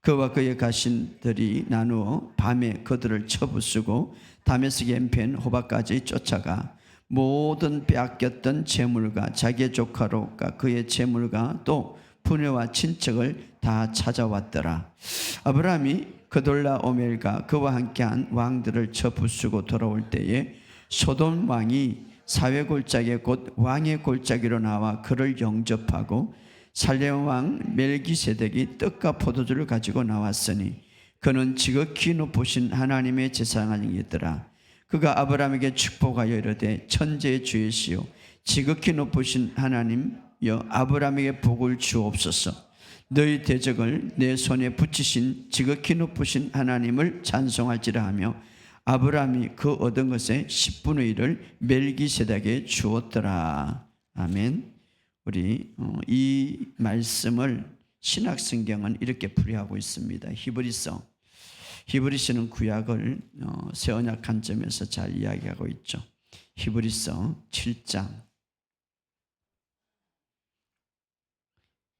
그와 그의 가신들이 나누어 밤에 그들을 쳐부수고 다메섹의 연편 호박까지 쫓아가 모든 빼앗겼던 재물과 자기의 조카로가 그의 재물과 또 부녀와 친척을 다 찾아왔더라. 아브라함이 그돌라오멜과 그와 함께한 왕들을 쳐부수고 돌아올 때에 소돔 왕이 사회 골짜기 곧 왕의 골짜기로 나와 그를 영접하고 살렘 왕 멜기세덱이 떡과 포도주를 가지고 나왔으니 그는 지극히 높으신 하나님의 제사장이었더라. 그가 아브라함에게 축복하여 이르되 천지의 주이시오 지극히 높으신 하나님여 아브라함에게 복을 주옵소서. 너희 대적을 내 손에 붙이신 지극히 높으신 하나님을 찬송할지라 하며 아브라함이 그 얻은 것의 10분의 1을 멜기세덱에게 주었더라. 아멘. 우리 이 말씀을 신약성경은 이렇게 풀이하고 있습니다. 히브리서는 구약을 새 언약 관점에서 잘 이야기하고 있죠. 히브리서 7장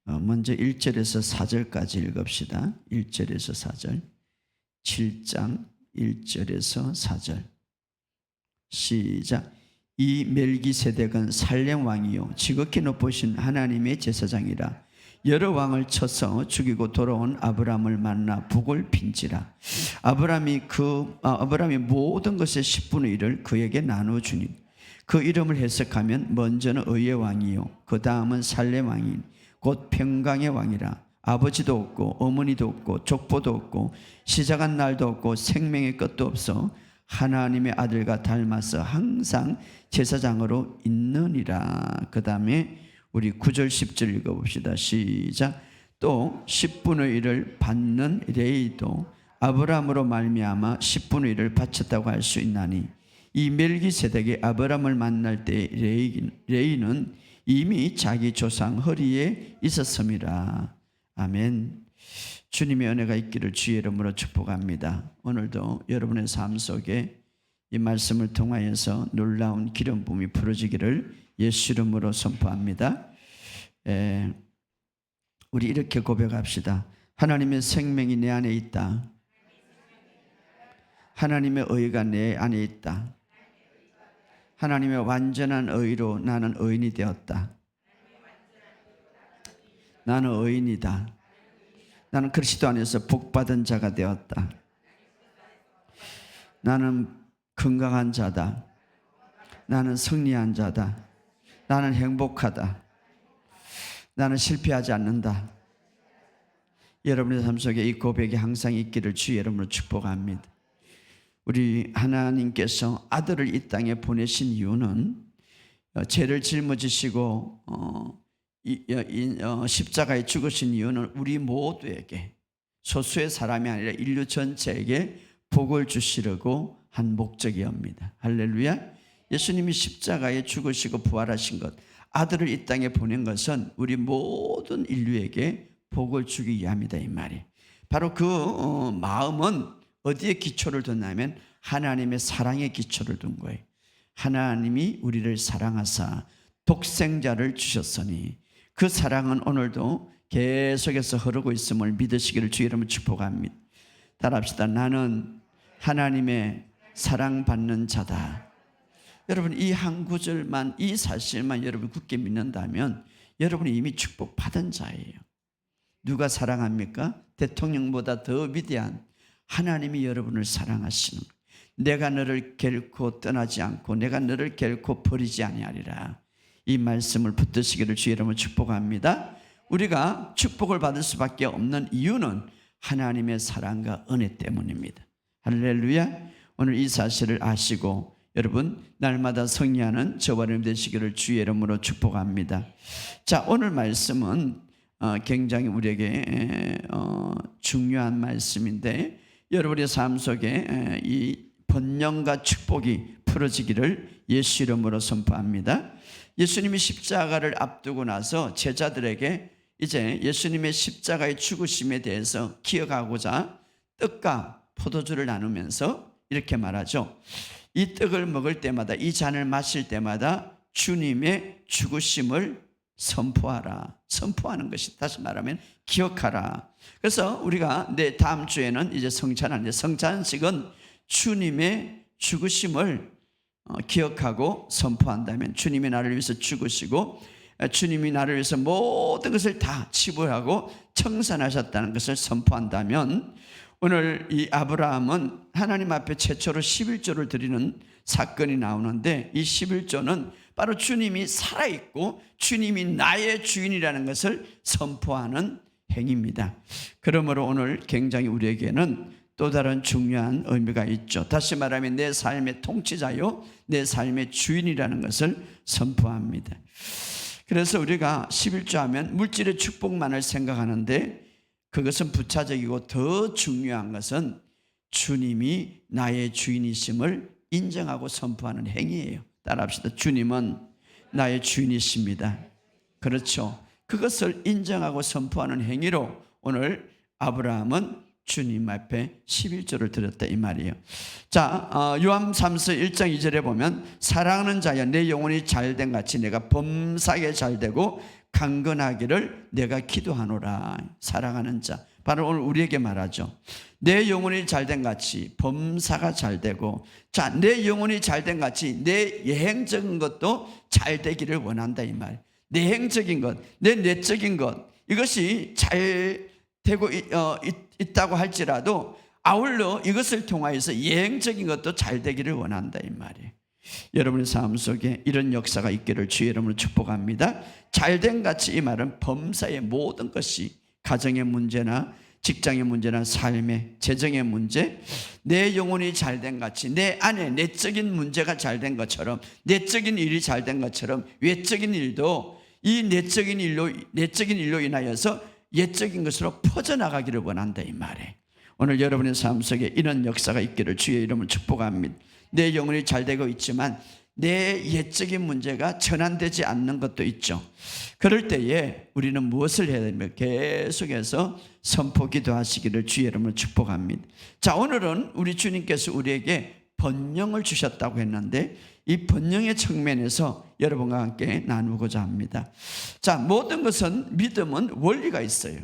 먼저 1절에서 4절까지 읽읍시다. 1절에서 4절 7장 1절에서 4절 시작. 이 멜기세덱은 살렘 왕이요 지극히 높으신 하나님의 제사장이라. 여러 왕을 쳐서 죽이고 돌아온 아브라함을 만나 복을 빈지라. 아브라함이 모든 것의 10분의 1을 그에게 나누어 주니 그 이름을 해석하면 먼저는 의의 왕이요 그 다음은 살렘 왕인 곧 평강의 왕이라. 아버지도 없고 어머니도 없고 족보도 없고 시작한 날도 없고 생명의 끝도 없어 하나님의 아들과 닮아서 항상 제사장으로 있느니라. 그 다음에 우리 9절 10절 읽어봅시다. 시작. 또 10분의 1을 받는 레이도 아브라함으로 말미암아 10분의 1을 바쳤다고 할 수 있나니 이 멜기세덱이 아브라함을 만날 때 레이는 이미 자기 조상 허리에 있었음이라. 아멘. 주님의 은혜가 있기를 주의 이름으로 축복합니다. 오늘도 여러분의 삶 속에 이 말씀을 통하여서 놀라운 기름 부음이 부어지기를 예수 이름으로 선포합니다. 우리 이렇게 고백합시다. 하나님의 생명이 내 안에 있다. 하나님의 의가 내 안에 있다. 하나님의 완전한 의로 나는 의인이 되었다. 나는 의인이다. 나는 그리스도 안에서 복받은 자가 되었다. 나는 건강한 자다. 나는 승리한 자다. 나는 행복하다. 나는 실패하지 않는다. 여러분의 삶 속에 이 고백이 항상 있기를 주 여러분으로 축복합니다. 우리 하나님께서 아들을 이 땅에 보내신 이유는 죄를 짊어지시고 십자가에 죽으신 이유는 우리 모두에게 소수의 사람이 아니라 인류 전체에게 복을 주시려고 한 목적이옵니다. 할렐루야. 예수님이 십자가에 죽으시고 부활하신 것, 아들을 이 땅에 보낸 것은 우리 모든 인류에게 복을 주기 위함이다 이 말이에요. 바로 그 마음은 어디에 기초를 뒀냐면 하나님의 사랑에 기초를 둔 거예요. 하나님이 우리를 사랑하사 독생자를 주셨으니 그 사랑은 오늘도 계속해서 흐르고 있음을 믿으시기를 주의 이름으로 축복합니다. 따라합시다. 나는 하나님의 사랑받는 자다. 여러분 이 한 구절만, 이 사실만 여러분 굳게 믿는다면 여러분이 이미 축복받은 자예요. 누가 사랑합니까? 대통령보다 더 위대한 하나님이 여러분을 사랑하시는 거예요. 내가 너를 결코 떠나지 않고 내가 너를 결코 버리지 아니하리라. 이 말씀을 붙드시기를 주의 이름으로 축복합니다. 우리가 축복을 받을 수밖에 없는 이유는 하나님의 사랑과 은혜 때문입니다. 할렐루야. 오늘 이 사실을 아시고 여러분 날마다 승리하는 저와 여러분 되시기를 주의 이름으로 축복합니다. 자, 오늘 말씀은 굉장히 우리에게 중요한 말씀인데 여러분의 삶 속에 이 번영과 축복이 풀어지기를 예수 이름으로 선포합니다. 예수님이 십자가를 앞두고 나서 제자들에게 이제 예수님의 십자가의 죽으심에 대해서 기억하고자 떡과 포도주를 나누면서 이렇게 말하죠. 이 떡을 먹을 때마다 이 잔을 마실 때마다 주님의 죽으심을 선포하라. 선포하는 것이, 다시 말하면 기억하라. 그래서 우리가 다음 주에는 이제 성찬하는데, 성찬식은 주님의 죽으심을 기억하고 선포한다면, 주님이 나를 위해서 죽으시고 주님이 나를 위해서 모든 것을 다 치부하고 청산하셨다는 것을 선포한다면, 오늘 이 아브라함은 하나님 앞에 최초로 11조를 드리는 사건이 나오는데, 이 11조는 바로 주님이 살아있고 주님이 나의 주인이라는 것을 선포하는 행위입니다. 그러므로 오늘 굉장히 우리에게는 또 다른 중요한 의미가 있죠. 다시 말하면 내 삶의 통치자요, 내 삶의 주인이라는 것을 선포합니다. 그래서 우리가 11조 하면 물질의 축복만을 생각하는데, 그것은 부차적이고 더 중요한 것은 주님이 나의 주인이심을 인정하고 선포하는 행위예요. 따라합시다. 주님은 나의 주인이십니다. 그렇죠. 그것을 인정하고 선포하는 행위로 오늘 아브라함은 주님 앞에 11조를 드렸다 이 말이에요. 자, 요한 3서 1장 2절에 보면, 사랑하는 자여 내 영혼이 잘된 같이 내가 범사에 잘되고 강건하기를 내가 기도하노라. 사랑하는 자, 바로 오늘 우리에게 말하죠. 내 영혼이 잘된 같이 범사가 잘되고, 자, 내 영혼이 잘된 같이 내 예행적인 것도 잘되기를 원한다 이 말. 내행적인 것, 내 내적인 것, 이것이 잘 되고 있다고 할지라도 아울러 이것을 통하여서 예행적인 것도 잘 되기를 원한다 이 말이에요. 여러분의 삶 속에 이런 역사가 있기를 주의 이름으로 축복합니다. 잘된 같이, 이 말은 범사의 모든 것이, 가정의 문제나 직장의 문제나 삶의 재정의 문제, 내 영혼이 잘된 같이 내 안에 내적인 문제가 잘된 것처럼, 내적인 일이 잘된 것처럼 외적인 일도 이 내적인 일로 인하여서 예적인 것으로 퍼져나가기를 원한다 이 말이에요. 오늘 여러분의 삶 속에 이런 역사가 있기를 주의 이름으로 축복합니다. 내 영혼이 잘 되고 있지만 내 예적인 문제가 전환되지 않는 것도 있죠. 그럴 때에 우리는 무엇을 해야 됩니까? 계속해서 선포 기도하시기를 주의 이름으로 축복합니다. 자, 오늘은 우리 주님께서 우리에게 번영을 주셨다고 했는데, 이 번영의 측면에서 여러분과 함께 나누고자 합니다. 자, 모든 것은, 믿음은 원리가 있어요.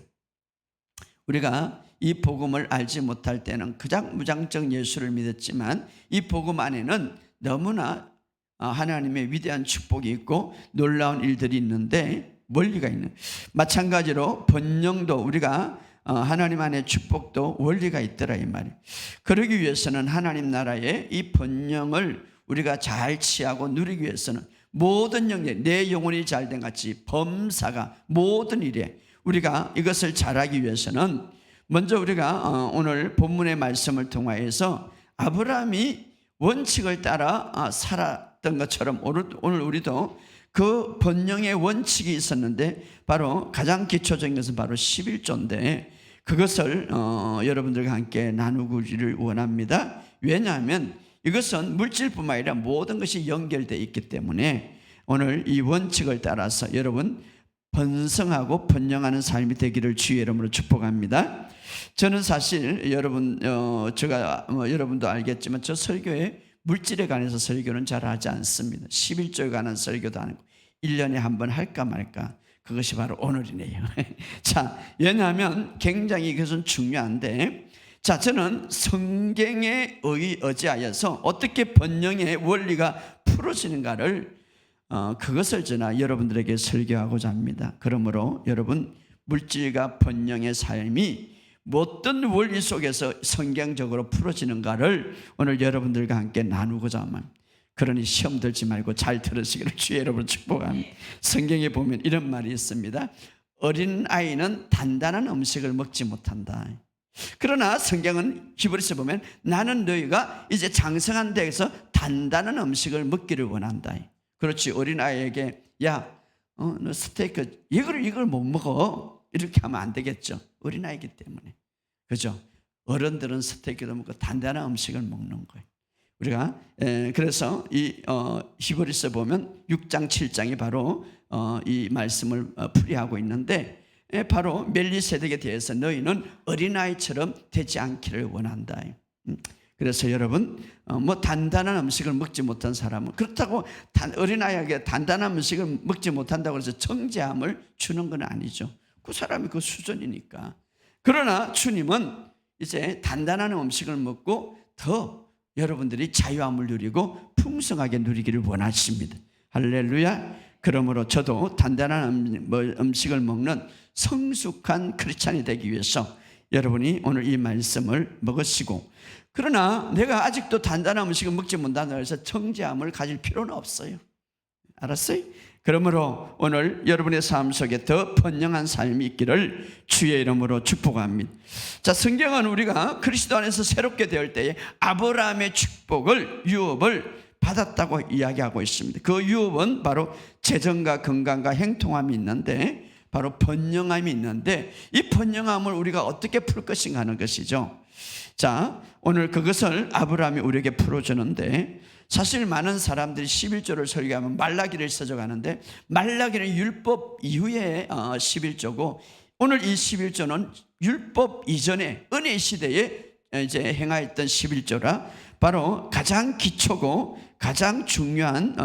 우리가 이 복음을 알지 못할 때는 그냥 무장적 예수를 믿었지만, 이 복음 안에는 너무나 하나님의 위대한 축복이 있고 놀라운 일들이 있는데 원리가 있는, 마찬가지로 번영도 우리가 하나님 안의 축복도 원리가 있더라 이 말이에요. 그러기 위해서는 하나님 나라의 이 번영을 우리가 잘 취하고 누리기 위해서는 모든 영역, 내 영혼이 잘된 같이 범사가 모든 일에 우리가 이것을 잘하기 위해서는 먼저 우리가 오늘 본문의 말씀을 통하여서 아브라함이 원칙을 따라 살았던 것처럼 오늘 우리도 그 번영의 원칙이 있었는데, 바로 가장 기초적인 것은 바로 11조인데 그것을 여러분들과 함께 나누기를 원합니다. 왜냐하면 이것은 물질뿐만 아니라 모든 것이 연결되어 있기 때문에 오늘 이 원칙을 따라서 여러분 번성하고 번영하는 삶이 되기를 주의 이름으로 축복합니다. 저는 사실 여러분 제가 여러분도 알겠지만 저 설교에 물질에 관해서 설교는 잘 하지 않습니다. 11조에 관한 설교도 안 하고 1년에 한 번 할까 말까, 그것이 바로 오늘이네요. 자, 왜냐하면 굉장히 이것은 중요한데, 자, 저는 성경에 의지하여서 어떻게 번영의 원리가 풀어지는가를 그것을 저는 여러분들에게 설교하고자 합니다. 그러므로 여러분, 물질과 번영의 삶이 어떤 원리 속에서 성경적으로 풀어지는가를 오늘 여러분들과 함께 나누고자 합니다. 그러니 시험 들지 말고 잘 들으시기를 주의 여러분 축복합니다. 성경에 보면 이런 말이 있습니다. 어린 아이는 단단한 음식을 먹지 못한다. 그러나 성경은 히브리서 보면 나는 너희가 이제 장성한 데에서 단단한 음식을 먹기를 원한다. 그렇지, 어린 아이에게 야, 너 스테이크 이걸 못 먹어, 이렇게 하면 안 되겠죠. 어린아이기 때문에. 그죠? 어른들은 스테이크도 먹고 단단한 음식을 먹는 거예요. 우리가 그래서 이 히브리서 보면 6장 7장이 바로 이 말씀을 풀이하고 있는데, 바로 멜리세덱에 대해서 너희는 어린아이처럼 되지 않기를 원한다. 그래서 여러분 뭐 단단한 음식을 먹지 못한 사람은 그렇다고 어린아이에게 단단한 음식을 먹지 못한다고 해서 정죄함을 주는 건 아니죠. 그 사람이 그 수준이니까. 그러나 주님은 이제 단단한 음식을 먹고 더 여러분들이 자유함을 누리고 풍성하게 누리기를 원하십니다. 할렐루야. 그러므로 저도 단단한 음식을 먹는 성숙한 크리스찬이 되기 위해서 여러분이 오늘 이 말씀을 먹으시고, 그러나 내가 아직도 단단한 음식을 먹지 못한다고 해서 정죄함을 가질 필요는 없어요. 알았어요? 그러므로 오늘 여러분의 삶 속에 더 번영한 삶이 있기를 주의 이름으로 축복합니다. 자, 성경은 우리가 그리스도 안에서 새롭게 될 때에 아브라함의 축복을, 유업을 받았다고 이야기하고 있습니다. 그 유업은 바로 재정과 건강과 형통함이 있는데, 바로 번영함이 있는데, 이 번영함을 우리가 어떻게 풀 것인가 하는 것이죠. 자, 오늘 그것을 아브라함이 우리에게 풀어주는데, 사실 많은 사람들이 11조를 설교하면 말라기를 써져가는데, 말라기는 율법 이후에 11조고, 오늘 이 11조는 율법 이전에 은혜 시대에 이제 행하였던 11조라 바로 가장 기초고 가장 중요한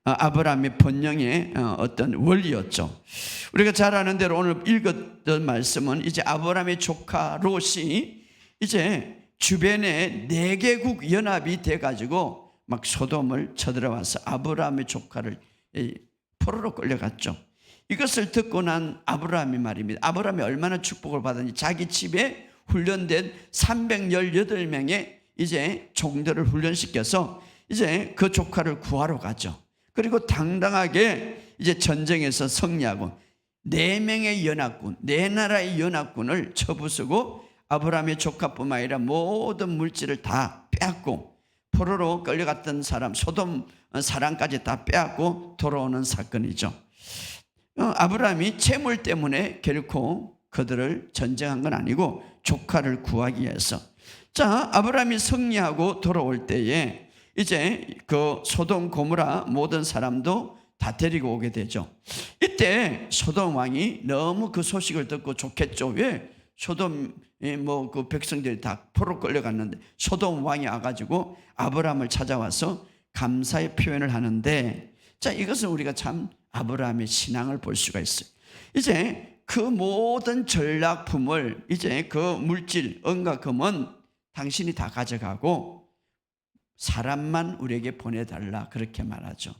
아브라함의 번영의 어떤 원리였죠. 우리가 잘 아는 대로 오늘 읽었던 말씀은 이제 아브라함의 조카 롯이 이제 주변에 4개국 연합이 돼가지고 막 소돔을 쳐들어와서 아브라함의 조카를 포로로 끌려갔죠. 이것을 듣고 난 아브라함이 말입니다. 아브라함이 얼마나 축복을 받았는지, 자기 집에 훈련된 318명의 이제 종들을 훈련시켜서 이제 그 조카를 구하러 가죠. 그리고 당당하게 이제 전쟁에서 승리하고 4명의 연합군, 4나라의 연합군을 쳐부수고 아브라함의 조카뿐만 아니라 모든 물질을 다 빼앗고, 포로로 끌려갔던 사람, 소돔 사람까지 다 빼앗고 돌아오는 사건이죠. 아브라함이 재물 때문에 결코 그들을 전쟁한 건 아니고 조카를 구하기 위해서. 자, 아브라함이 승리하고 돌아올 때에 이제 그 소돔 고모라 모든 사람도 다 데리고 오게 되죠. 이때 소돔 왕이 너무 그 소식을 듣고 좋겠죠. 왜? 소돔 뭐 그 백성들이 다 포로 끌려갔는데 소돔 왕이 와가지고 아브라함을 찾아와서 감사의 표현을 하는데, 자, 이것은 우리가 참 아브라함의 신앙을 볼 수가 있어요. 이제 그 모든 전략품을, 이제 그 물질, 은과 금은 당신이 다 가져가고 사람만 우리에게 보내달라, 그렇게 말하죠.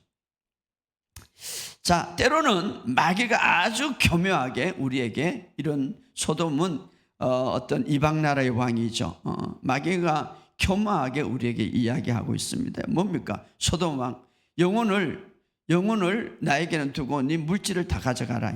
자, 때로는 마귀가 아주 교묘하게 우리에게, 이런 소돔은 어떤 이방 나라의 왕이죠. 마귀가 교묘하게 우리에게 이야기하고 있습니다. 뭡니까? 소돔 왕, 영혼을 나에게는 두고 네 물질을 다 가져가라.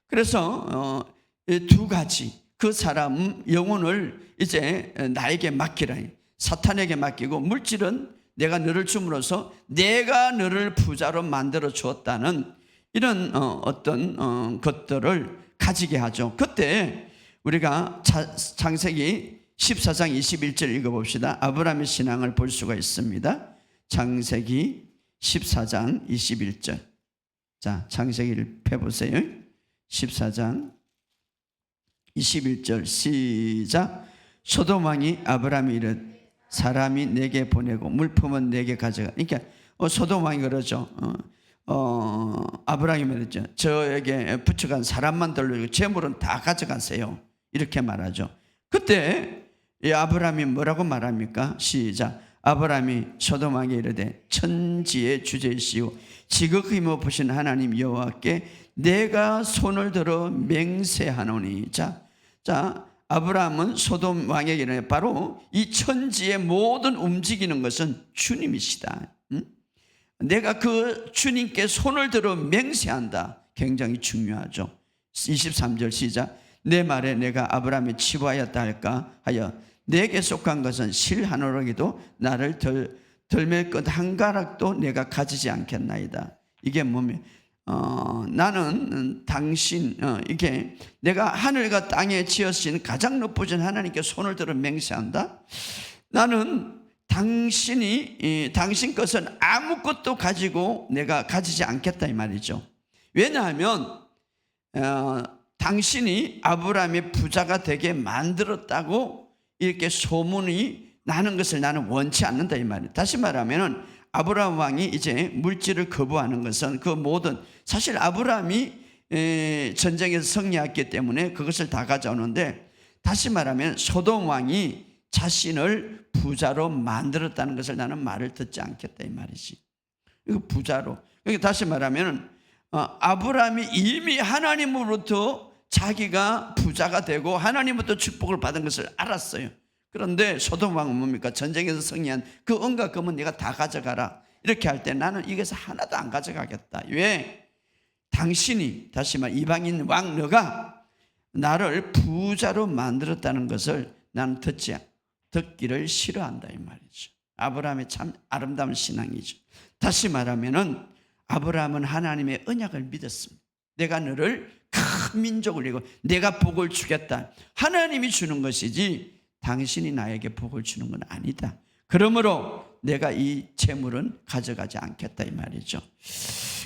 그래서 2가지, 그 사람 영혼을 이제 나에게 맡기라, 사탄에게 맡기고, 물질은 내가 너를 줌으로써 내가 너를 부자로 만들어 주었다는 이런 어떤 것들을 가지게 하죠. 그때 우리가 창세기 14장 21절 읽어봅시다. 아브라함의 신앙을 볼 수가 있습니다. 창세기 14장 21절. 자, 창세기를 펴보세요. 14장 21절 시작. 소돔 왕이 아브라함이 이르되 사람이 내게 보내고 물품은 내게 가져가. 그러니까 소돔 왕이 그러죠. 아브라함이 말했죠. 저에게 붙여간 사람만 돌리고 재물은 다 가져가세요, 이렇게 말하죠. 그때 이 아브라함이 뭐라고 말합니까? 시작. 아브라함이 소돔 왕에게 이르되 천지의 주제이시오 지극히 높으신 하나님 여호와께 내가 손을 들어 맹세하노니. 자, 아브라함은 소돔 왕에게 이르되 바로 이 천지의 모든 움직이는 것은 주님이시다. 내가 그 주님께 손을 들어 맹세한다. 굉장히 중요하죠. 23절 시작. 내 말에 내가 아브라함이 치부하였다 할까 하여 내게 속한 것은 실 한 오르기도 나를 덜맬 것 한 가락도 내가 가지지 않겠나이다. 이게 뭡니까? 나는 당신, 이게 내가 하늘과 땅에 지으신 가장 높으신 하나님께 손을 들어 맹세한다. 나는 당신 것은 아무것도 가지고 내가 가지지 않겠다, 이 말이죠. 왜냐하면 당신이 아브라함의 부자가 되게 만들었다고 이렇게 소문이 나는 것을 나는 원치 않는다 이 말이에요. 다시 말하면은 아브라함 왕이 이제 물질을 거부하는 것은 그 모든, 사실 아브라함이 전쟁에서 승리했기 때문에 그것을 다 가져오는데, 다시 말하면 소돔 왕이 자신을 부자로 만들었다는 것을 나는 말을 듣지 않겠다 이 말이지. 이거 부자로. 그러니까 다시 말하면 아브라함이 이미 하나님으로부터 자기가 부자가 되고 하나님부터 축복을 받은 것을 알았어요. 그런데 소돔 왕은 뭡니까? 전쟁에서 승리한 그 은과 금은 네가 다 가져가라. 이렇게 할 때 나는 이것을 하나도 안 가져가겠다. 왜? 당신이, 다시 말 이방인 왕 너가 나를 부자로 만들었다는 것을 나는 듣기를 싫어한다 이 말이죠. 아브라함의 참 아름다운 신앙이죠. 다시 말하면은 아브라함은 하나님의 언약을 믿었습니다. 내가 너를 큰 민족을 이루고 내가 복을 주겠다. 하나님이 주는 것이지 당신이 나에게 복을 주는 건 아니다. 그러므로 내가 이 재물은 가져가지 않겠다 이 말이죠.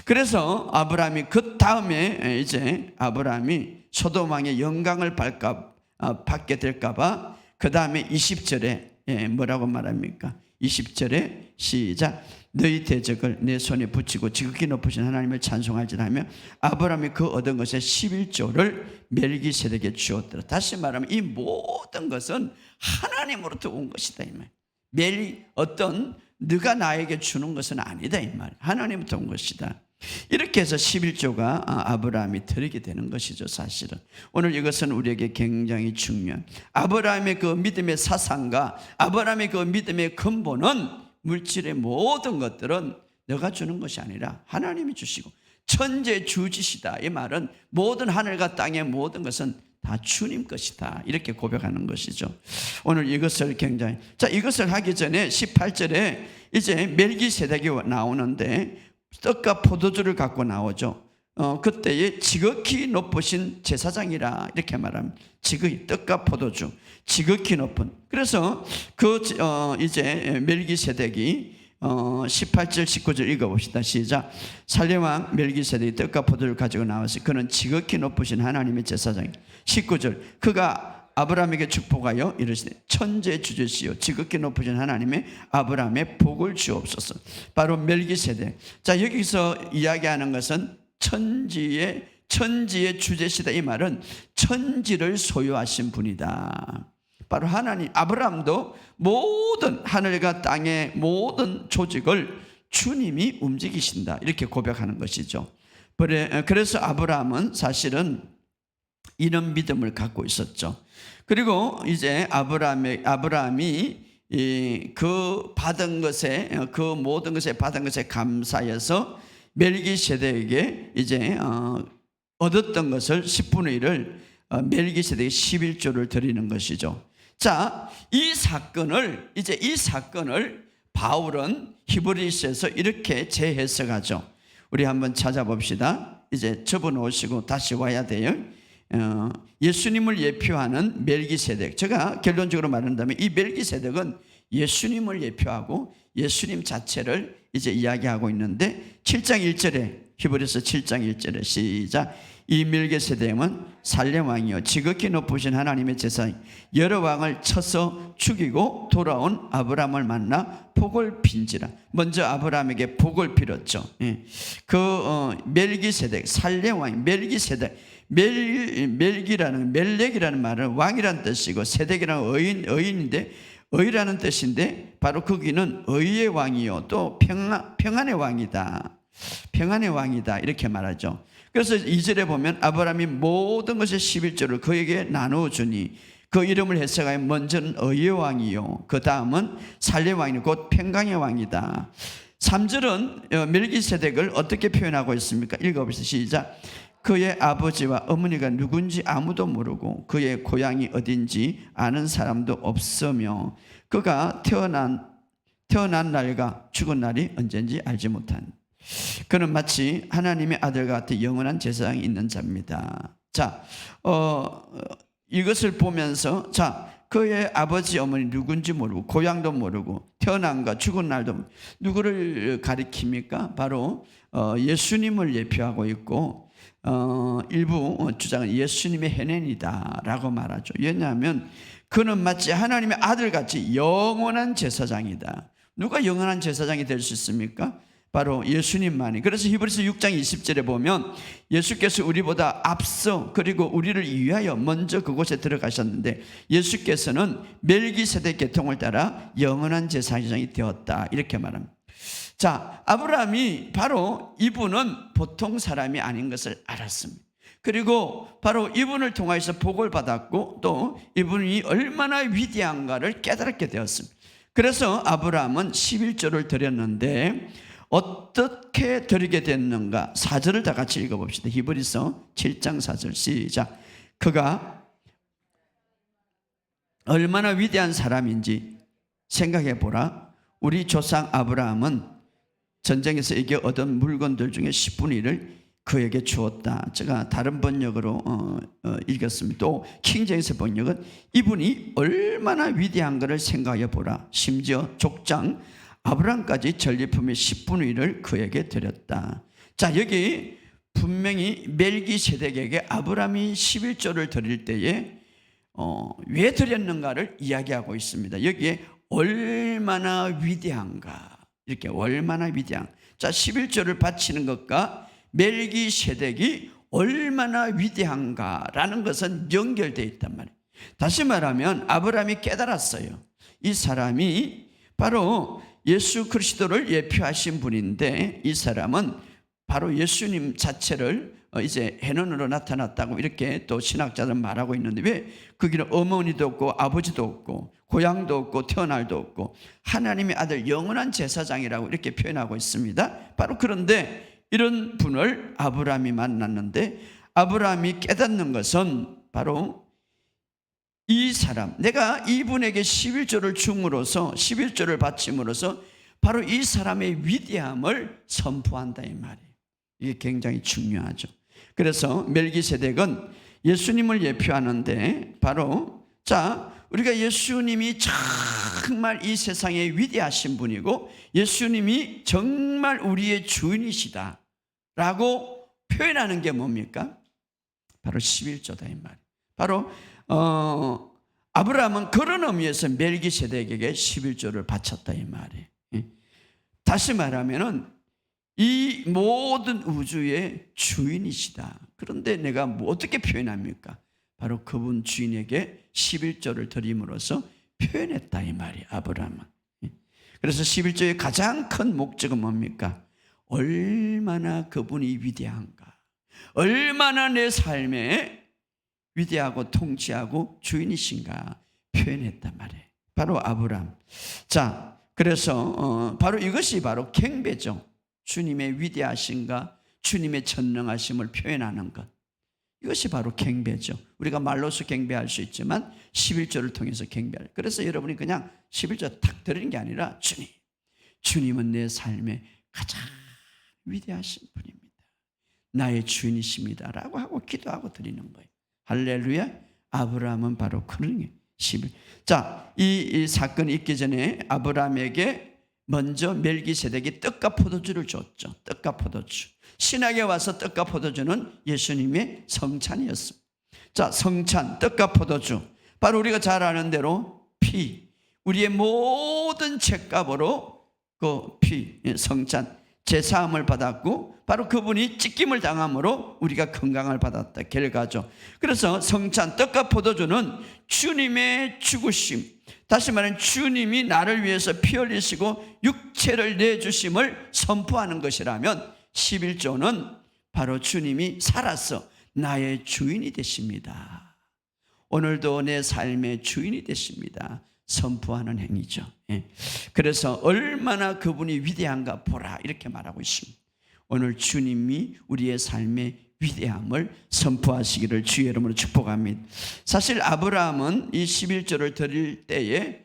그래서 아브라함이 그 다음에 이제 아브라함이 소돔 왕의 영광을 받게 될까 봐 그 다음에 20절에 뭐라고 말합니까? 20절에 시작. 너희 대적을 내 손에 붙이고 지극히 높으신 하나님을 찬송할지라 하며 아브라함이 그 얻은 것의 11조를 멜기세덱에게 주었더라. 다시 말하면 이 모든 것은 하나님으로부터 온 것이다 이 말. 어떤 네가 나에게 주는 것은 아니다 이 말. 하나님부터 온 것이다. 이렇게 해서 11조가 아브라함이 드리게 되는 것이죠. 사실은 오늘 이것은 우리에게 굉장히 중요한, 아브라함의 그 믿음의 사상과 아브라함의 그 믿음의 근본은 물질의 모든 것들은 너가 주는 것이 아니라 하나님이 주시고 천재 주지시다. 이 말은 모든 하늘과 땅의 모든 것은 다 주님 것이다. 이렇게 고백하는 것이죠. 오늘 이것을 굉장히, 자, 이것을 하기 전에 18절에 이제 멜기세덱이 나오는데 떡과 포도주를 갖고 나오죠. 그때에 지극히 높으신 제사장이라 이렇게 말합니다. 지극히 떡과 포도주, 지극히 높은. 그래서 이제 멜기세덱이 18절 19절 읽어봅시다. 시작. 살렘왕 멜기세덱이 떡과 포도주를 가지고 나와서 그는 지극히 높으신 하나님의 제사장. 19절 그가 아브라함에게 축복하여 이르시되 천재 주주시요 지극히 높으신 하나님의 아브라함의 복을 주옵소서. 바로 멜기세덱. 자, 여기서 이야기하는 것은 천지의 주제시다. 이 말은 천지를 소유하신 분이다. 바로 하나님. 아브라함도 모든 하늘과 땅의 모든 조직을 주님이 움직이신다. 이렇게 고백하는 것이죠. 그래서 아브라함은 사실은 이런 믿음을 갖고 있었죠. 그리고 이제 아브라함이 그 받은 것에, 그 모든 것에 받은 것에 감사해서 멜기세덱에게 이제 얻었던 것을 10분의 1을 멜기세덱의 11조를 드리는 것이죠. 자, 이 사건을 바울은 히브리서에서 이렇게 재해석하죠. 우리 한번 찾아봅시다. 이제 접어놓으시고 다시 와야 돼요. 예수님을 예표하는 멜기세덱. 제가 결론적으로 말한다면 이 멜기세덱은 예수님을 예표하고 예수님 자체를 이제 이야기하고 있는데 7장 1절에 히브리서 7장 1절에 시작. 이 멜기세덱은 살렘 왕이요 지극히 높으신 하나님의 제사장 여러 왕을 쳐서 죽이고 돌아온 아브라함을 만나 복을 빈지라. 먼저 아브라함에게 복을 빌었죠. 멜기세덱 살렘 왕 멜기세덱. 멜렉이라는 말은 왕이라는 뜻이고 세덱이라는 의인인데 의라는 뜻인데 바로 거기는 의의 왕이요 또 평안의 왕이다. 평안의 왕이다 이렇게 말하죠. 그래서 2절에 보면 아브라함이 모든 것의 11조를 그에게 나누어 주니 그 이름을 해석하여 먼저는 의의 왕이요 그 다음은 살렘 왕이요 곧 평강의 왕이다. 3절은 멜기세덱을 어떻게 표현하고 있습니까? 읽어보시죠. 시작. 그의 아버지와 어머니가 누군지 아무도 모르고 그의 고향이 어딘지 아는 사람도 없으며 그가 태어난 날과 죽은 날이 언제인지 알지 못한 그는 마치 하나님의 아들과 같은 영원한 제사장이 있는 자입니다. 자, 이것을 보면서 자, 그의 아버지 어머니 누군지 모르고 고향도 모르고 태어난과 죽은 날도 누구를 가리킵니까? 바로 예수님을 예표하고 있고 일부 주장은 예수님의 해낸이다라고 말하죠. 왜냐하면 그는 마치 하나님의 아들같이 영원한 제사장이다. 누가 영원한 제사장이 될 수 있습니까? 바로 예수님만이. 그래서 히브리서 6장 20절에 보면 예수께서 우리보다 앞서 그리고 우리를 위하여 먼저 그곳에 들어가셨는데 예수께서는 멜기세덱 계통을 따라 영원한 제사장이 되었다, 이렇게 말합니다. 자, 아브라함이 바로 이분은 보통 사람이 아닌 것을 알았습니다. 그리고 바로 이분을 통해서 복을 받았고 또 이분이 얼마나 위대한가를 깨달게 되었습니다. 그래서 아브라함은 11조를 드렸는데 어떻게 드리게 됐는가? 4절을 다 같이 읽어봅시다. 히브리서 7장 4절 시작. 그가 얼마나 위대한 사람인지 생각해 보라. 우리 조상 아브라함은 전쟁에서 이겨 얻은 물건들 중에 10분의 1을 그에게 주었다. 제가 다른 번역으로 읽었습니다. 또 킹제임스 번역은 이분이 얼마나 위대한가를 생각해 보라. 심지어 족장 아브라함까지 전리품의 10분의 1을 그에게 드렸다. 자, 여기 분명히 멜기세덱에게 아브라함이 11조를 드릴 때에 왜 드렸는가를 이야기하고 있습니다. 여기에 얼마나 위대한가, 이렇게 얼마나 위대한. 자, 11조를 바치는 것과 멜기세덱이 얼마나 위대한가라는 것은 연결되어 있단 말이에요. 다시 말하면 아브라함이 깨달았어요. 이 사람이 바로 예수 그리스도를 예표하신 분인데 이 사람은 바로 예수님 자체를 이제 해눈으로 나타났다고 이렇게 또 신학자들은 말하고 있는데 왜 거기는 어머니도 없고 아버지도 없고 고향도 없고 태어날도 없고 하나님의 아들 영원한 제사장이라고 이렇게 표현하고 있습니다. 바로 그런데 이런 분을 아브라함이 만났는데 아브라함이 깨닫는 것은 바로 이 사람, 내가 이분에게 11조를 줌으로써 11조를 바침으로써 바로 이 사람의 위대함을 선포한다, 이 말이에요. 이게 굉장히 중요하죠. 그래서 멜기세덱은 예수님을 예표하는데 바로 자, 우리가 예수님이 정말 이 세상에 위대하신 분이고 예수님이 정말 우리의 주인이시다 라고 표현하는 게 뭡니까? 바로 11조다, 이 말이에요. 바로 아브라함은 그런 의미에서 멜기세덱에게 11조를 바쳤다, 이 말이에요. 다시 말하면은 이 모든 우주의 주인이시다. 그런데 내가 어떻게 표현합니까? 바로 그분 주인에게 11조를 드림으로써 표현했다, 이 말이에요, 아브라함은. 그래서 11조의 가장 큰 목적은 뭡니까? 얼마나 그분이 위대한가, 얼마나 내 삶에 위대하고 통치하고 주인이신가 표현했단 말이에요. 바로 아브라함. 자, 그래서 바로 이것이 바로 경배죠. 주님의 위대하신가, 주님의 전능하심을 표현하는 것. 이것이 바로 경배죠. 우리가 말로서 경배할 수 있지만 11조를 통해서 경배할. 그래서 여러분이 그냥 11조 탁 드리는 게 아니라 주님은 내 삶의 가장 위대하신 분입니다. 나의 주인이십니다. 라고 하고 기도하고 드리는 거예요. 할렐루야. 아브라함은 바로 그런 11. 자, 이 사건이 있기 전에 아브라함에게 먼저 멜기세덱이 떡과 포도주를 줬죠. 떡과 포도주. 신약에 와서 떡과 포도주는 예수님의 성찬이었습니다. 자, 성찬, 떡과 포도주. 바로 우리가 잘 아는 대로 피. 우리의 모든 죄값으로 그 피, 성찬, 제사함을 받았고 바로 그분이 찢김을 당함으로 우리가 건강을 받았다. 결과죠. 그래서 성찬, 떡과 포도주는 주님의 죽으심, 다시 말하면 주님이 나를 위해서 피 흘리시고 육체를 내주심을 선포하는 것이라면 11조는 바로 주님이 살아서 나의 주인이 되십니다. 오늘도 내 삶의 주인이 되십니다. 선포하는 행위죠. 그래서 얼마나 그분이 위대한가 보라 이렇게 말하고 있습니다. 오늘 주님이 우리의 삶의 위대함을 선포하시기를 주의 이름으로 축복합니다. 사실 아브라함은 이 11조를 드릴 때에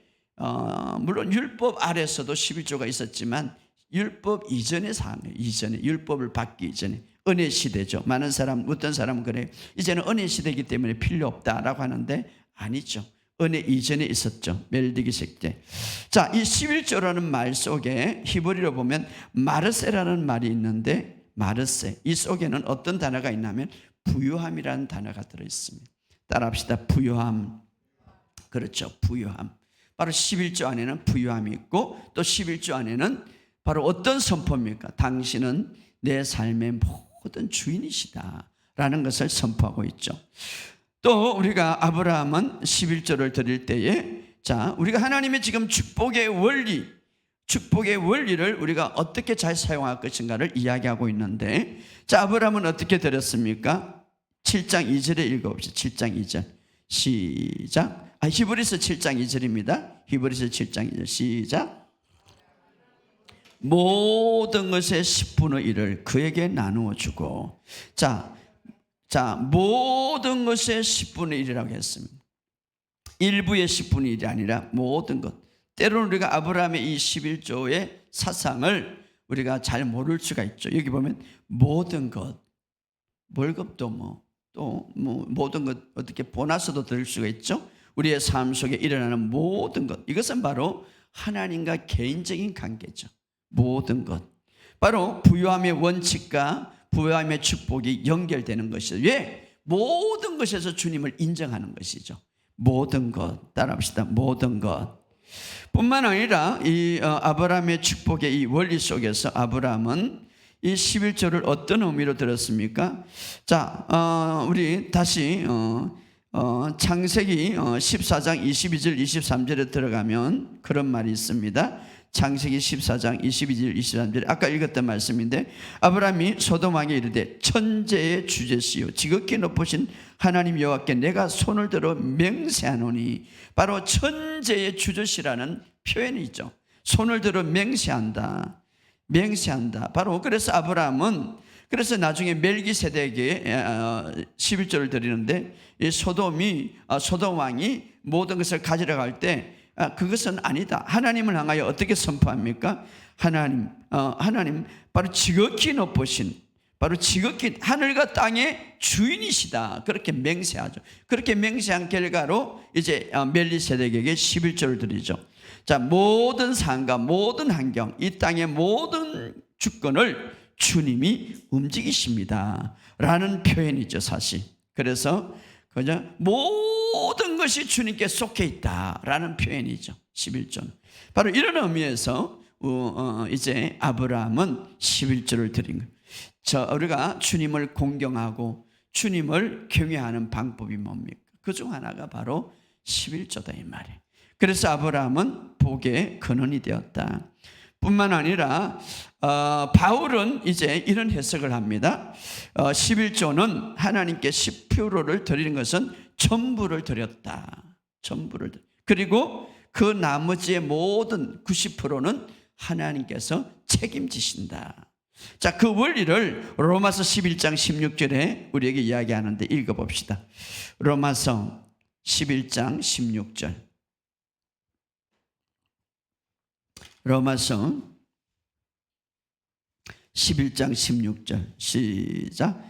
물론 율법 아래서도 11조가 있었지만 율법 이전의 상황이에요. 이전에 율법을 받기 이전에 은혜 시대죠. 많은 사람, 어떤 사람은 그래요. 이제는 은혜 시대이기 때문에 필요 없다라고 하는데 아니죠. 은혜 이전에 있었죠. 멜기세덱 때. 자, 이 11조라는 말 속에 히브리로 보면 마르세라는 말이 있는데 마르세. 이 속에는 어떤 단어가 있냐면 부요함이라는 단어가 들어있습니다. 따라합시다. 부요함. 그렇죠. 부요함. 바로 11조 안에는 부요함이 있고 또 11조 안에는 바로 어떤 선포입니까? 당신은 내 삶의 모든 주인이시다 라는 것을 선포하고 있죠. 또 우리가 아브라함은 11조를 드릴 때에 자, 우리가 하나님의 지금 축복의 원리를 우리가 어떻게 잘 사용할 것인가를 이야기하고 있는데 자, 아브라함은 어떻게 드렸습니까? 7장 2절에 읽어봅시다. 7장 2절 시작. 히브리서 7장 2절입니다. 히브리서 7장 2절 시작. 모든 것의 10분의 1을 그에게 나누어 주고 자, 모든 것의 10분의 1이라고 했습니다. 일부의 10분의 1이 아니라 모든 것. 때로는 우리가 아브라함의 이 11조의 사상을 우리가 잘 모를 수가 있죠. 여기 보면 모든 것, 월급도 또 모든 것 어떻게 보너스도 드릴 수가 있죠. 우리의 삶 속에 일어나는 모든 것, 이것은 바로 하나님과 개인적인 관계죠. 모든 것, 바로 부요함의 원칙과 부요함의 축복이 연결되는 것이죠. 왜? 모든 것에서 주님을 인정하는 것이죠. 모든 것. 따라합시다. 모든 것 뿐만 아니라 이 아브라함의 축복의 이 원리 속에서 아브라함은 이 11조를 어떤 의미로 들었습니까? 자, 우리 다시 창세기 14장 22절 23절에 들어가면 그런 말이 있습니다. 창세기 14장 22절 23절 아까 읽었던 말씀인데 아브라함이 소돔왕에 이르되 천재의 주제시요 지극히 높으신 하나님 여호와께 내가 손을 들어 맹세하노니 바로 천재의 주제시라는 표현이죠. 손을 들어 맹세한다. 바로 그래서 아브라함은 그래서 나중에 멜기세덱에 11조를 드리는데 이 소돔 왕이 모든 것을 가지러 갈 때 그것은 아니다. 하나님을 향하여 어떻게 선포합니까? 하나님 바로 지극히 높으신 바로 지극히 하늘과 땅의 주인이시다. 그렇게 맹세하죠. 그렇게 맹세한 결과로 이제 멜기세덱에게 11조를 드리죠. 자, 모든 상과 모든 환경, 이 땅의 모든 주권을 주님이 움직이십니다 라는 표현이죠, 사실. 그래서 그죠? 모든 것이 주님께 속해 있다라는 표현이죠. 11조는. 바로 이런 의미에서 이제 아브라함은 11조를 드린 거예요. 우리가 주님을 공경하고 주님을 경외하는 방법이 뭡니까? 그중 하나가 바로 11조다 이 말이에요. 그래서 아브라함은 복의 근원이 되었다. 뿐만 아니라 바울은 이제 이런 해석을 합니다. 11조는 하나님께 10%를 드리는 것은 전부를 드렸다. 전부를. 그리고 그 나머지의 모든 90%는 하나님께서 책임지신다. 자, 그 원리를 로마서 11장 16절에 우리에게 이야기하는데 읽어봅시다. 로마서 11장 16절. 로마서 11장 16절 시작.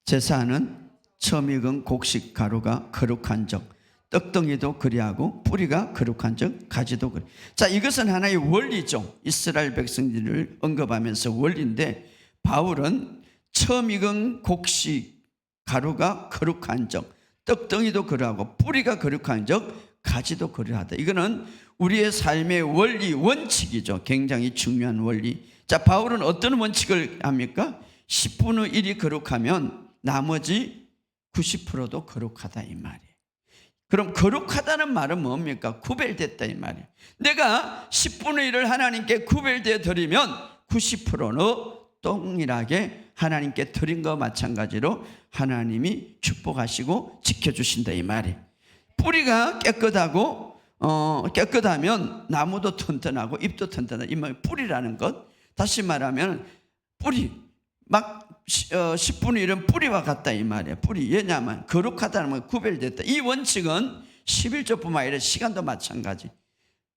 제사는 처음 익은 곡식 가루가 거룩한 적 떡덩이도 그리하고 뿌리가 거룩한 적 가지도 그리. 자, 이것은 하나의 원리죠. 이스라엘 백성들을 언급하면서 원리인데 바울은 처음 익은 곡식 가루가 거룩한 적 떡덩이도 그리하고 뿌리가 거룩한 적 가지도 그리하다. 이거는 우리의 삶의 원리, 원칙이죠. 굉장히 중요한 원리. 자, 바울은 어떤 원칙을 합니까? 10분의 1이 거룩하면 나머지 90%도 거룩하다 이 말이에요. 그럼 거룩하다는 말은 뭡니까? 구별됐다 이 말이에요. 내가 10분의 1을 하나님께 구별되어 드리면 90%는 동일하게 하나님께 드린 것 마찬가지로 하나님이 축복하시고 지켜주신다 이 말이에요. 뿌리가 깨끗하면 나무도 튼튼하고 잎도 튼튼하다. 이 말 뿌리라는 것. 다시 말하면 뿌리 막 10분의 1은 뿌리와 같다 이 말이에요. 뿌리. 왜냐하면 거룩하다는 건 구별됐다. 이 원칙은 11조뿐만 아니라 시간도 마찬가지.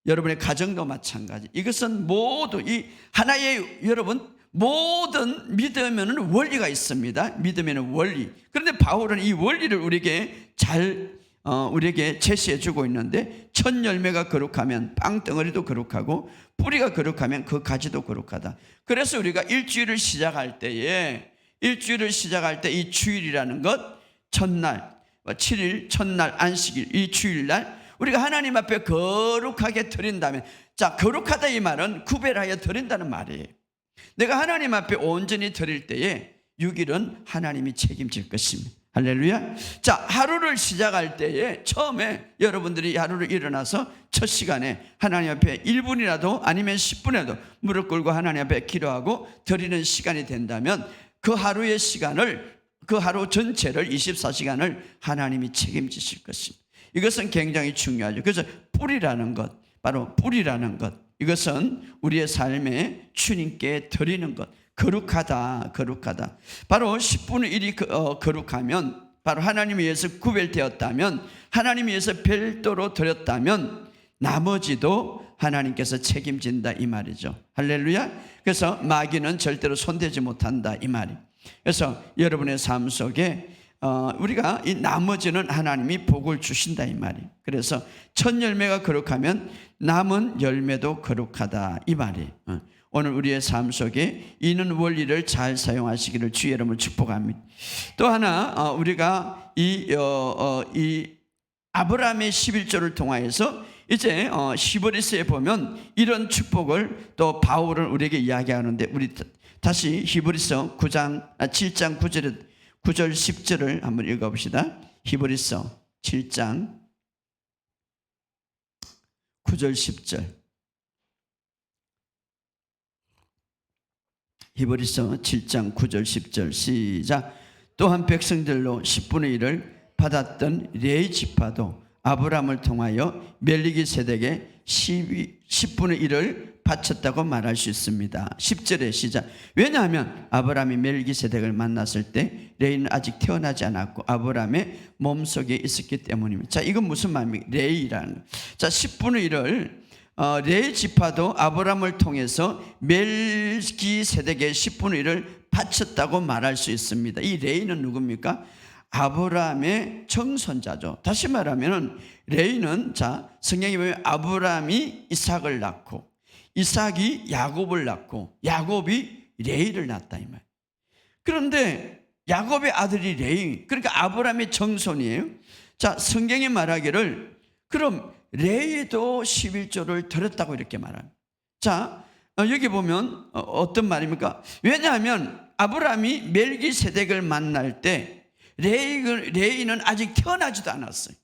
여러분의 가정도 마찬가지. 이것은 모두 이 하나의 여러분 모든 믿음에는 원리가 있습니다. 믿음에는 원리. 그런데 바울은 이 원리를 우리에게 잘 우리에게 제시해 주고 있는데, 첫 열매가 거룩하면 빵덩어리도 거룩하고 뿌리가 거룩하면 그 가지도 거룩하다. 그래서 우리가 일주일을 시작할 때에 이 주일이라는 것, 첫날 7일 첫날 안식일, 이 주일날 우리가 하나님 앞에 거룩하게 드린다면, 자, 거룩하다 이 말은 구별하여 드린다는 말이에요. 내가 하나님 앞에 온전히 드릴 때에 6일은 하나님이 책임질 것입니다. 할렐루야. 자, 하루를 시작할 때에 처음에 여러분들이 하루를 일어나서 첫 시간에 하나님 앞에 1분이라도 아니면 10분이라도 무릎 꿇고 하나님 앞에 기도하고 드리는 시간이 된다면, 그 하루의 시간을, 그 하루 전체를 24시간을 하나님이 책임지실 것입니다. 이것은 굉장히 중요하죠. 그래서 뿌리라는 것, 바로 뿌리라는 것, 이것은 우리의 삶에 주님께 드리는 것, 거룩하다. 바로 10분의 1이 거룩하면, 바로 하나님 위해서 구별되었다면, 하나님 위해서 별도로 드렸다면 나머지도 하나님께서 책임진다 이 말이죠. 할렐루야. 그래서 마귀는 절대로 손대지 못한다 이 말이에요. 그래서 여러분의 삶 속에 우리가 이 나머지는 하나님이 복을 주신다 이 말이에요. 그래서 첫 열매가 거룩하면 남은 열매도 거룩하다 이 말이에요. 오늘 우리의 삶 속에 이는 원리를 잘 사용하시기를 주의 이름으로 축복합니다. 또 하나, 우리가 이 아브라함의 11조를 통하여서 이제 히브리서에 보면 이런 축복을 또 바울은 우리에게 이야기하는데, 우리 다시 히브리서 7장 9절 10절을 한번 읽어봅시다. 히브리서 7장 9절 10절. 히브리서 7장 9절 10절 시작. 또한 백성들로 10분의 1을 받았던 레위 지파도 아브라함을 통하여 멜기세덱에 10분의 1을 바쳤다고 말할 수 있습니다. 10절에 시작. 왜냐하면 아브라함이 멜기세덱을 만났을 때 레위는 아직 태어나지 않았고 아브라함의 몸속에 있었기 때문입니다. 자, 이건 무슨 말입니까? 레위라는 거. 자, 10분의 1을 레위 지파도 아브라함을 통해서 멜기세덱의 10분의 1을 바쳤다고 말할 수 있습니다. 이 레위는 누굽니까? 아브라함의 정손자죠. 다시 말하면 레위는, 자, 성경에 보면 아브라함이 이삭을 낳고 이삭이 야곱을 낳고 야곱이 레위를 낳았다 이 말. 그런데 야곱의 아들이 레위, 그러니까 아브라함의 정손이에요. 자, 성경이 말하기를 그럼 레위도 11조를 드렸다고 이렇게 말합니다. 자, 여기 보면 어떤 말입니까? 왜냐하면 아브라함이 멜기세덱을 만날 때 레위는 아직 태어나지도 않았어요.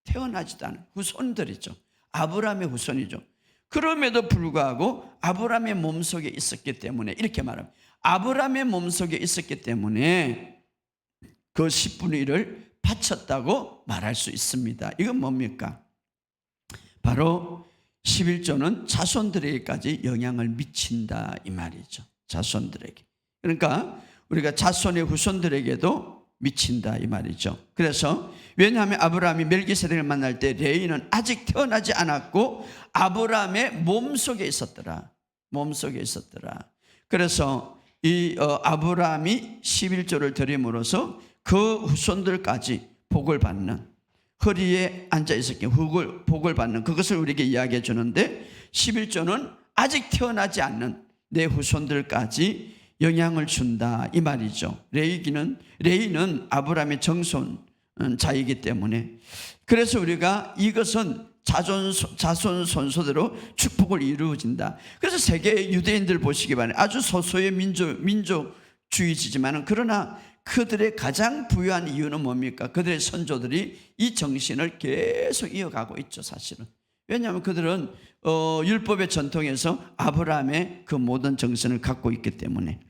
태어나지도 않은 후손들이죠. 아브라함의 후손이죠. 그럼에도 불구하고 아브라함의 몸속에 있었기 때문에 이렇게 말합니다. 아브라함의 몸속에 있었기 때문에 그 10분의 1을 바쳤다고 말할 수 있습니다. 이건 뭡니까? 바로 11조는 자손들에게까지 영향을 미친다 이 말이죠. 자손들에게. 그러니까 우리가 자손의 후손들에게도 미친다 이 말이죠. 그래서 왜냐하면 아브라함이 멜기세덱을 만날 때 레위는 아직 태어나지 않았고 아브라함의 몸속에 있었더라. 몸속에 있었더라. 그래서 이 아브라함이 11조를 드림으로써 그 후손들까지 복을 받는, 허리에 앉아있었기에 복을 받는 그것을 우리에게 이야기해 주는데, 11조는 아직 태어나지 않는 내 후손들까지 영향을 준다 이 말이죠. 레위는 아브라함의 정손자이기 때문에. 그래서 우리가 이것은 자손 손소대로 축복을 이루어진다. 그래서 세계 유대인들 보시기 바랍니다. 아주 소수의 민족주의지만 그러나 그들의 가장 부유한 이유는 뭡니까? 그들의 선조들이 이 정신을 계속 이어가고 있죠, 사실은. 왜냐하면 그들은 율법의 전통에서 아브라함의 그 모든 정신을 갖고 있기 때문에.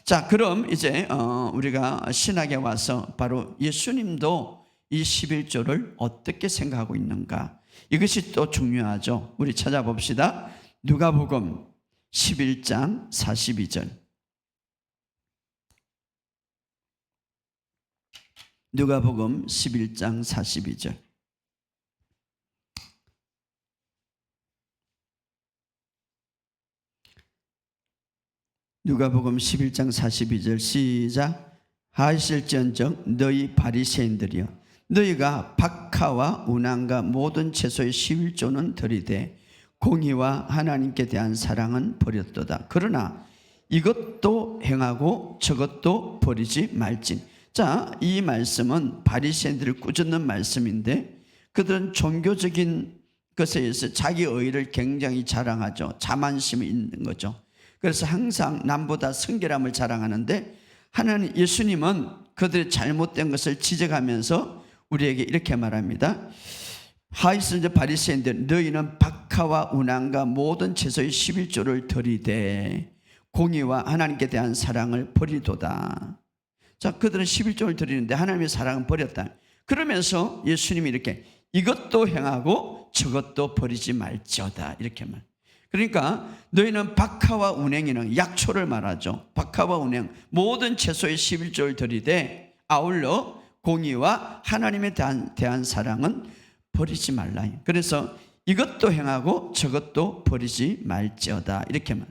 자, 그럼 이제 우리가 신학에 와서 바로 예수님도 이 11조를 어떻게 생각하고 있는가, 이것이 또 중요하죠. 우리 찾아봅시다. 누가복음 11장 42절. 누가복음 11장 42절. 누가복음 11장 42절 시작. 하실지언정 너희 바리새인들이여, 너희가 박하와 운항과 모든 채소의 11조는 들이되 공의와 하나님께 대한 사랑은 버렸도다. 그러나 이것도 행하고 저것도 버리지 말진. 자, 이 말씀은 바리새인들을 꾸짖는 말씀인데, 그들은 종교적인 것에 의해서 자기 의의를 굉장히 자랑하죠. 자만심이 있는 거죠. 그래서 항상 남보다 성결함을 자랑하는데, 하나님 예수님은 그들의 잘못된 것을 지적하면서 우리에게 이렇게 말합니다. 하이스 바리새인들, 너희는 박하와 운항과 모든 채소의 11조를 들이되 공의와 하나님께 대한 사랑을 버리도다. 자, 그들은 11조를 드리는데 하나님의 사랑은 버렸다. 그러면서 예수님이 이렇게 이것도 행하고 저것도 버리지 말지어다, 이렇게 말. 그러니까 너희는 박하와 운행이는 약초를 말하죠. 박하와 운행, 모든 채소의 11조를 드리되 아울러 공의와 하나님에 대한 사랑은 버리지 말라. 그래서 이것도 행하고 저것도 버리지 말지어다, 이렇게 말.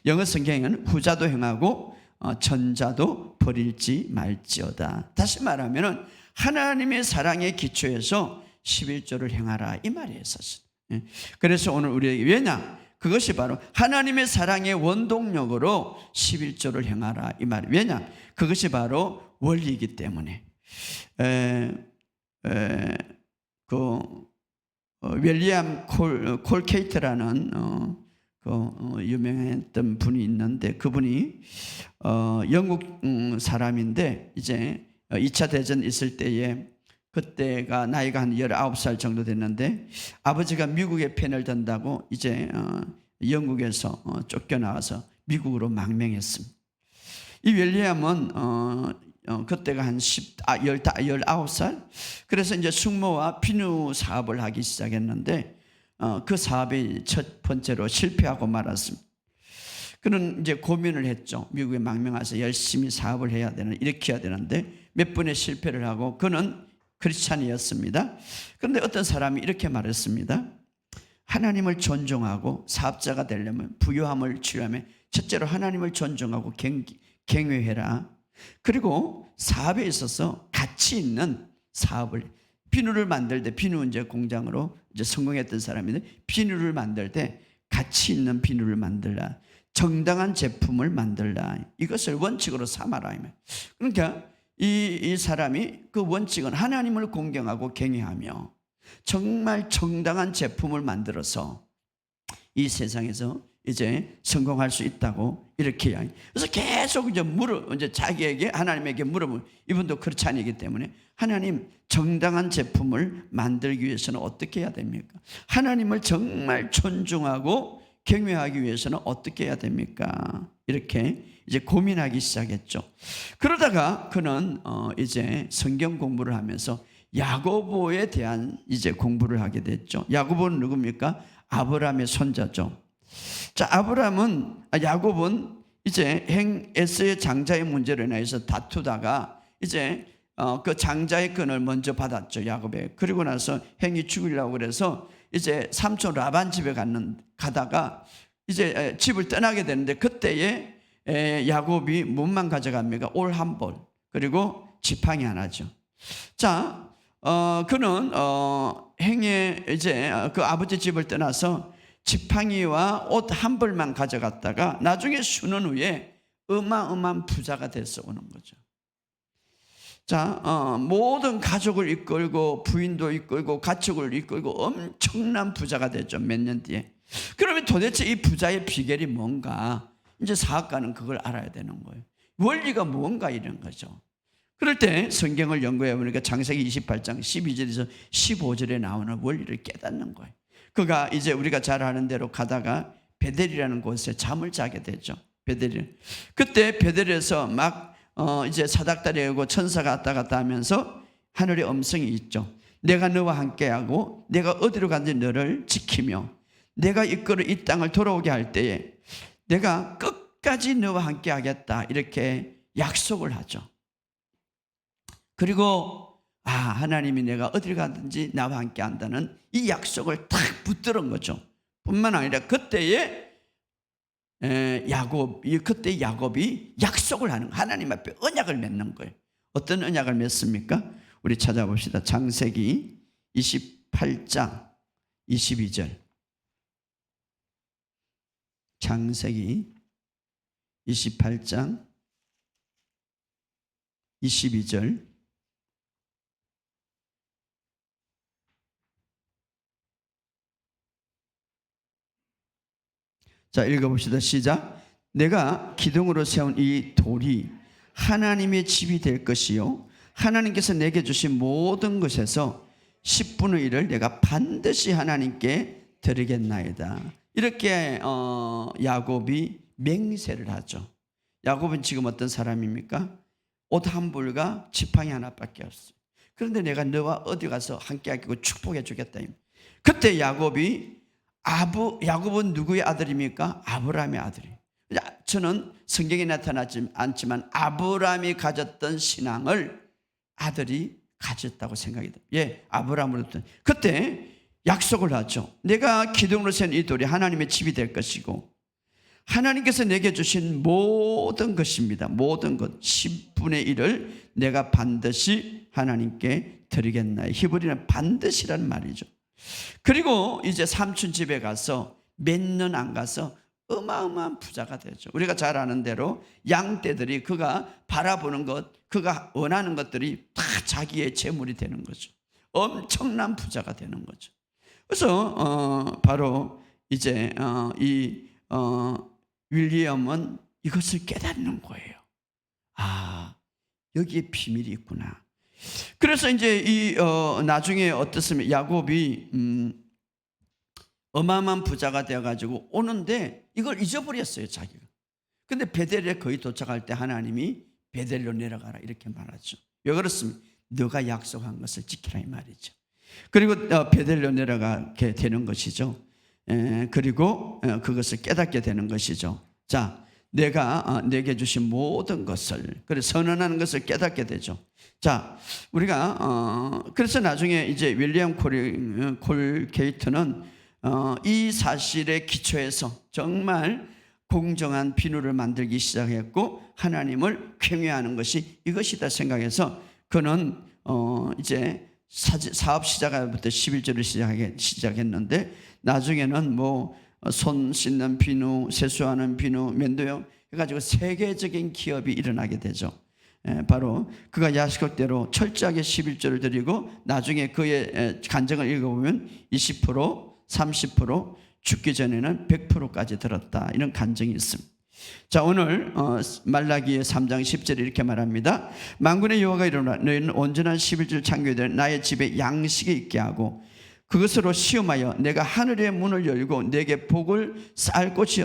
영어 성경에는 후자도 행하고 전자도 버릴지 말지어다. 다시 말하면 하나님의 사랑의 기초에서 11조를 행하라, 이 말이에요, 사실. 그래서 오늘 우리에게, 왜냐? 그것이 바로 하나님의 사랑의 원동력으로 11조를 행하라, 이 말. 왜냐? 그것이 바로 원리이기 때문에. 윌리엄 콜케이트라는 유명했던 분이 있는데, 그분이 영국 사람인데 이제 2차 대전 있을 때에, 그때가 나이가 한 19살 정도 됐는데 아버지가 미국의 편을 든다고 이제 영국에서 쫓겨나와서 미국으로 망명했습니다. 이 윌리엄은 그때가 한 19살. 그래서 이제 숙모와 비누 사업을 하기 시작했는데 그 사업이 첫 번째로 실패하고 말았습니다. 그는 이제 고민을 했죠. 미국에 망명해서 열심히 사업을 해야 되는, 일으켜야 되는데 몇 번의 실패를 하고, 그는 크리스찬이었습니다. 그런데 어떤 사람이 이렇게 말했습니다. 하나님을 존중하고 사업자가 되려면, 부유함을 취하면 첫째로 하나님을 존중하고 경외해라. 그리고 사업에 있어서 가치 있는 사업을, 비누를 만들 때, 비누 이제 공장으로 이제 성공했던 사람인데, 비누를 만들 때 가치 있는 비누를 만들라, 정당한 제품을 만들라, 이것을 원칙으로 삼아라. 그러니까 이 사람이 그 원칙은 하나님을 공경하고 경외하며 정말 정당한 제품을 만들어서 이 세상에서 이제 성공할 수 있다고 이렇게 이야기. 그래서 계속 이제 자기에게, 하나님에게 물어보면, 이분도 크리스찬이기 때문에 하나님, 정당한 제품을 만들기 위해서는 어떻게 해야 됩니까? 하나님을 정말 존중하고 경외하기 위해서는 어떻게 해야 됩니까? 이렇게 이제 고민하기 시작했죠. 그러다가 그는 이제 성경 공부를 하면서 야고보에 대한 이제 공부를 하게 됐죠. 야고보는 누굽니까? 아브라함의 손자죠. 자, 야곱은 이제 행 에서의 장자의 문제로 인해서 다투다가 이제 그 장자의 끈을 먼저 받았죠, 야곱에. 그리고 나서 행이 죽이려고 그래서 이제 삼촌 라반 집에 가다가 이제 집을 떠나게 되는데, 그때에 야곱이 뭔만 가져갑니까? 올 한 벌, 그리고 지팡이 하나죠. 자, 그는 행에 이제 그 아버지 집을 떠나서 지팡이와 옷 한 벌만 가져갔다가 나중에 수년 후에 어마어마한 부자가 됐어 오는 거죠. 자, 모든 가족을 이끌고 부인도 이끌고 가축을 이끌고 엄청난 부자가 됐죠, 몇 년 뒤에. 그러면 도대체 이 부자의 비결이 뭔가? 이제 사학가는 그걸 알아야 되는 거예요. 원리가 뭔가, 이런 거죠. 그럴 때 성경을 연구해 보니까 창세기 28장 12절에서 15절에 나오는 원리를 깨닫는 거예요. 그가 이제 우리가 잘 아는 대로 가다가 베델이라는 곳에 잠을 자게 되죠. 베델. 그때 베델에서 막 이제 사닥다리 오고 천사가 왔다 갔다 하면서 하늘의 음성이 있죠. 내가 너와 함께하고 내가 어디로 가든지 너를 지키며 내가 이끌어 이 땅을 돌아오게 할 때에 내가 끝까지 너와 함께 하겠다, 이렇게 약속을 하죠. 그리고 하나님이 내가 어딜 가든지 나와 함께 한다는 이 약속을 탁 붙들은 거죠. 뿐만 아니라 그때에 야곱이 약속을 하는, 하나님 앞에 언약을 맺는 거예요. 어떤 언약을 맺습니까? 우리 찾아봅시다. 창세기 28장 22절. 창세기 28장 22절. 자, 읽어봅시다. 시작. 내가 기둥으로 세운 이 돌이 하나님의 집이 될 것이요 하나님께서 내게 주신 모든 것에서 10분의 1을 내가 반드시 하나님께 드리겠나이다. 이렇게 야곱이 맹세를 하죠. 야곱은 지금 어떤 사람입니까? 옷 한 벌과 지팡이 하나밖에 없어요. 그런데 내가 너와 어디 가서 함께 하고 축복해 주겠다. 그때 야곱은 누구의 아들입니까? 아브라함의 아들이에요. 저는 성경에 나타나지 않지만 아브라함이 가졌던 신앙을 아들이 가졌다고 생각이 돼요. 예, 아브라함으로부터. 그때 약속을 하죠. 내가 기둥으로 세운 이 돌이 하나님의 집이 될 것이고 하나님께서 내게 주신 모든 것입니다. 모든 것 10분의 1을 내가 반드시 하나님께 드리겠나요. 히브리는 반드시라는 말이죠. 그리고 이제 삼촌 집에 가서 몇 년 안 가서 어마어마한 부자가 되죠. 우리가 잘 아는 대로 양떼들이 그가 바라보는 것, 그가 원하는 것들이 다 자기의 재물이 되는 거죠. 엄청난 부자가 되는 거죠. 그래서 바로 이제 윌리엄은 이것을 깨닫는 거예요. 아, 여기에 비밀이 있구나. 그래서 이제 나중에 어떻습니까? 야곱이 어마어마한 부자가 되어가지고 오는데 이걸 잊어버렸어요, 자기가. 근데 베델에 거의 도착할 때 하나님이 베델로 내려가라 이렇게 말하죠. 왜 그렇습니까? 너가 약속한 것을 지키라 이 말이죠. 그리고 베델로 내려가게 되는 것이죠. 그리고 그것을 깨닫게 되는 것이죠. 자, 내가 내게 주신 모든 것을, 그래 선언하는 것을 깨닫게 되죠. 자, 우리가 그래서 나중에 이제 윌리엄 콜게이트는 이 사실에 기초해서 정말 공정한 비누를 만들기 시작했고 하나님을 경외하는 것이 이것이다 생각해서 그는 이제 사업 시작할부터 11절을 시작했는데 나중에는 뭐 손 씻는 비누, 세수하는 비누, 면도용 해가지고 세계적인 기업이 일어나게 되죠. 바로 그가 약속대로 철저하게 11조를 드리고 나중에 그의 간증을 읽어보면 20%, 30%, 죽기 전에는 100%까지 들었다. 이런 간증이 있습니다. 자, 오늘 말라기의 3장 10절에 이렇게 말합니다. 만군의 여호와가 이르노라 너희는 온전한 11조를 창교해 나의 집에 양식이 있게 하고 그것으로 시험하여 내가 하늘의 문을 열고 내게 복을 쌓을 곳이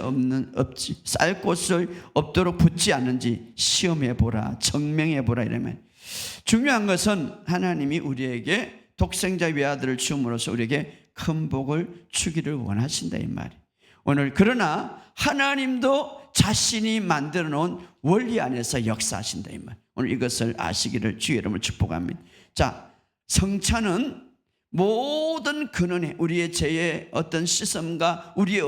쌓을 곳을 없도록 붙지 않는지 시험해 보라, 증명해 보라 이러면 중요한 것은 하나님이 우리에게 독생자 외아들을 주음으로써 우리에게 큰 복을 주기를 원하신다 이 말이에요. 오늘 그러나 하나님도 자신이 만들어 놓은 원리 안에서 역사하신다 이 말. 오늘 이것을 아시기를 주의 이름으로 축복합니다. 자, 성찬은 모든 근원에 우리의 죄의 어떤 씻음과 우리의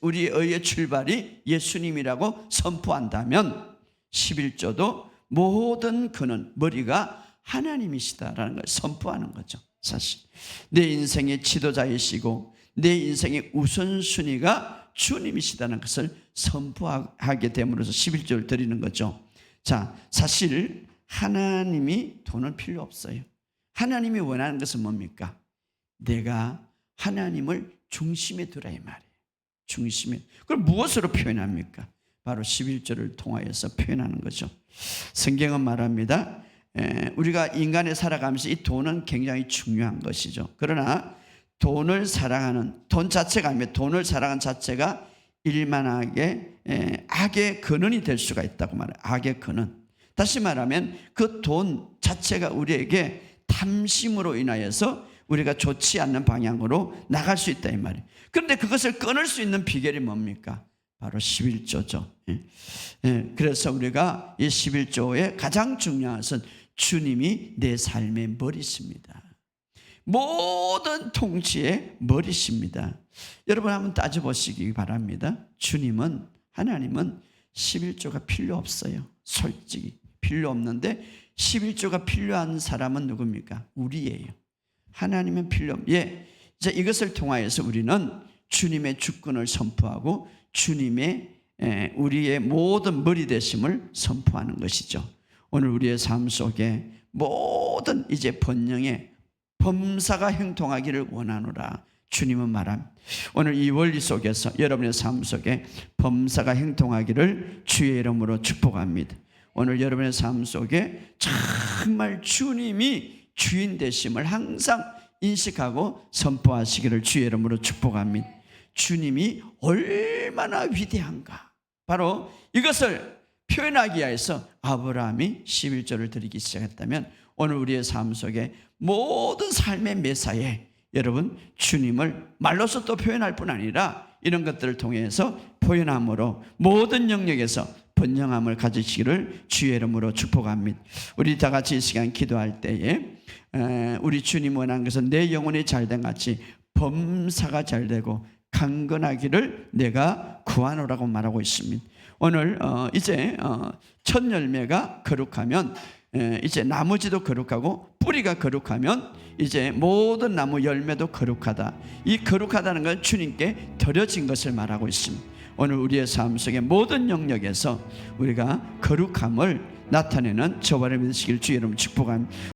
의의 출발이 예수님이라고 선포한다면 11조도 모든 근원, 머리가 하나님이시다라는 걸 선포하는 거죠. 사실 내 인생의 지도자이시고 내 인생의 우선순위가 주님이시다는 것을 선포하게 됨으로써 11조를 드리는 거죠. 자, 사실 하나님이 돈은 필요 없어요. 하나님이 원하는 것은 뭡니까? 내가 하나님을 중심에 두라 이 말이에요. 중심에. 그걸 무엇으로 표현합니까? 바로 11조를 통하여서 표현하는 거죠. 성경은 말합니다. 우리가 인간에 살아가면서 이 돈은 굉장히 중요한 것이죠. 그러나 돈을 사랑하는 돈 자체가 아니면 돈을 사랑하는 자체가 일만하게 악의 근원이 될 수가 있다고 말해요. 악의 근원. 다시 말하면 그 돈 자체가 우리에게 탐심으로 인하여서 우리가 좋지 않는 방향으로 나갈 수 있다 이 말이에요. 그런데 그것을 끊을 수 있는 비결이 뭡니까? 바로 11조죠. 그래서 우리가 이 11조의 가장 중요한 것은 주님이 내 삶의 머리십니다. 모든 통치의 머리십니다. 여러분 한번 따져보시기 바랍니다. 하나님은 11조가 필요 없어요. 솔직히 필요 없는데 11조가 필요한 사람은 누굽니까? 우리예요. 하나님은 필요 없. 이제 이것을 통하여서 우리는 주님의 주권을 선포하고 주님의 우리의 모든 머리 되심을 선포하는 것이죠. 오늘 우리의 삶 속에 모든 이제 번영의 범사가 형통하기를 원하노라 주님은 말합니다. 오늘 이 원리 속에서 여러분의 삶 속에 범사가 형통하기를 주의 이름으로 축복합니다. 오늘 여러분의 삶 속에 정말 주님이 주인 되심을 항상 인식하고 선포하시기를 주의 이름으로 축복합니다. 주님이 얼마나 위대한가, 바로 이것을 표현하기 위해서 아브라함이 11조를 드리기 시작했다면 오늘 우리의 삶 속에 모든 삶의 매사에 여러분 주님을 말로서 또 표현할 뿐 아니라 이런 것들을 통해서 표현함으로 모든 영역에서 번영함을 가지시기를 주의 이름으로 축복합니다. 우리 다 같이 이 시간 기도할 때에 우리 주님 원하는 것은 내 영혼이 잘된 같이 범사가 잘되고 강건하기를 내가 구하노라고 말하고 있습니다. 오늘 이제 첫 열매가 거룩하면 이제 나머지도 거룩하고 뿌리가 거룩하면 이제 모든 나무 열매도 거룩하다. 이 거룩하다는 건 주님께 드려진 것을 말하고 있습니다. 오늘 우리의 삶 속의 모든 영역에서 우리가 거룩함을 나타내는 저와 여러분 되시길 주의 이름으로 축복합니다.